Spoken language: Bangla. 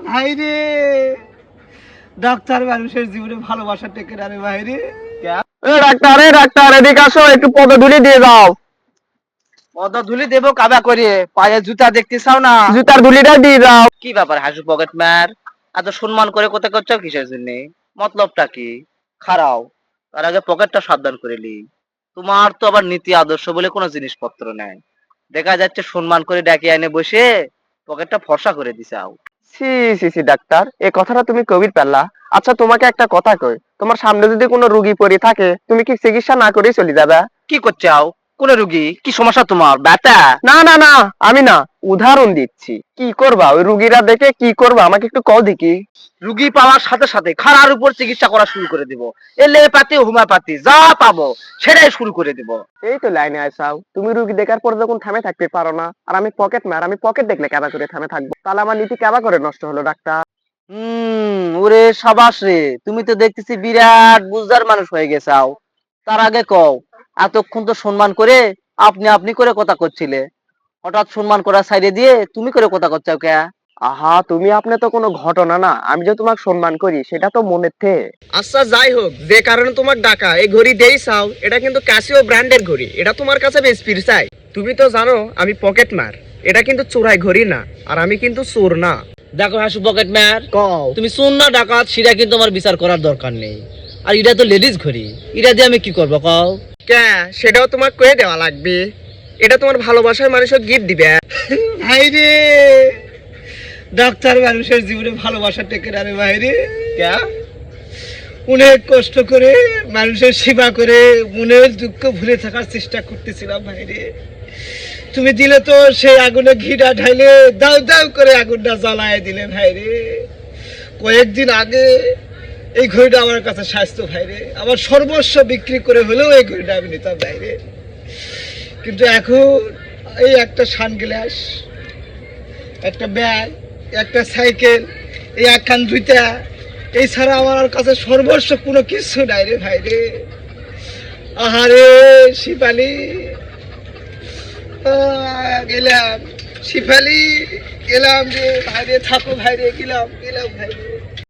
ভাই রে, ডাক্তার মানুষের জীবনে ভালোবাসা টেকে না রে ভাই রে। ডাক্তার এদিকে আসো, একটু পদধূলি দিয়ে দাও। পদধূলি দেবো কাবা করে, পায়ে জুতা দেখতে চাও না? জুতার ধুলিটা দিয়ে দাও। কি ব্যাপার হাসু পকেট মার, এত সম্মান করে কোথায় করছো কিসের জন্য? মতলবটা কি? খারাও, তার আগে পকেটটা সাবধান করে লি। তোমার তো আবার নীতি আদর্শ বলে কোনো জিনিসপত্র নাই। দেখা যাচ্ছে সম্মান করে ডাকে এনে বসে পকেটটা ফর্সা করে দিছাও। সি সি সি ডাক্তার, এই কথাটা তুমি কবির পেলা। আচ্ছা তোমাকে একটা কথা কই, তোমার সামনে যদি কোনো রোগী পড়ে থাকে, তুমি কি চিকিৎসা না করেই চলে যাবে? কি করছাও? কোন রুগী? কি সমস্যা তোমার? ব্যথা? না না না, আমি না, উদাহরণ দিচ্ছি। কি করবা ওই রুগীরা দেখে, কি করবা আমাকে একটু কও দেখি। রুগী পাওয়ার সাথে সাথে খারার উপর চিকিৎসা করা শুরু করে দিব। এলোপ্যাথি হোমিওপ্যাথি যা পাবো সেটাই শুরু করে দিব। এই তো লাইনে আসাও, তুমি রুগী দেখার পর যখন থামে থাকতে পারো না, আর আমি পকেট মার, আমি পকেট দেখলে কেবা করে থামে থাকবো? তাহলে আমার নীতি কেবা করে নষ্ট হলো ডাক্তার? ওরে সাবাস রে, তুমি তো দেখতেছি বিরাট বুঝদার মানুষ হয়ে গেছাও। তার আগে কও, এতক্ষণ তো সম্মান করে আপনি আপনি করে কথা করছিলে, হঠাৎ সম্মান করা সাইডে দিয়ে তুমি করে কথা করছাও কে? আহা, তুমি আপনি তো কোনো ঘটনা না, আমি যে তোমাকে সম্মান করি সেটা তো মনের থে। আচ্ছা যাই হোক, যে কারণে তোমাকে ডাকা, এই ঘড়ি দেই চাও, এটা কিন্তু ক্যাসিও ব্র্যান্ডের ঘড়ি, এটা তোমার কাছে বেশ চাই। তুমি তো জানো আমি পকেট মার, এটা কিন্তু চোরাই ঘড়ি না, আর আমি কিন্তু চোর না। দেখো হাসু পকেট ম্যার, কও তুমি শুন না ডাকাত, সেটা কিন্তু আমার বিচার করার দরকার নেই। আর এটা তো লেডিস ঘড়ি, এটা দিয়ে আমি কি করবো কও? কে, সেটাও তোমাকে কয়ে দেওয়া লাগবে? এটা তোমার ভালোবাসার মানুষকে গিফট দিবে। ভাই রে, ডাক্তার মানুষের জীবনে ভালোবাসা টেকে না রে ভাই রে। অনেক কষ্ট করে মানুষের সেবা করে মনের দুঃখ ভুলে থাকার চেষ্টা করতেছিলাম ভাই রে। তুমি দিলে তো সেই আগুনে ঘিটা ঢাইলে দাউ দাউ করে আগুনটা জ্বালায় দিলে ভাই রে। কয়েকদিন আগে এই ঘড়িটা আমার কাছে স্বাস্থ্য ভাই রে, আমার সর্বস্ব বিক্রি করে হলেও এই ঘড়িটা আমি নিতাম ভাই রে। কিন্তু এখন এই একটা সানগ্লাস, একটা ব্যাগ, একটা সাইকেল, এই একখান জুতা, এই ছাড়া আমার কাছে সর্বস্ব কোনো কিছু নাই রে ভাই রে। আহারে শিপালি, গেলাম শিপালি, গেলাম রে ভাই রে, থাকো ভাই রে, গেলাম গেলাম ভাই রে।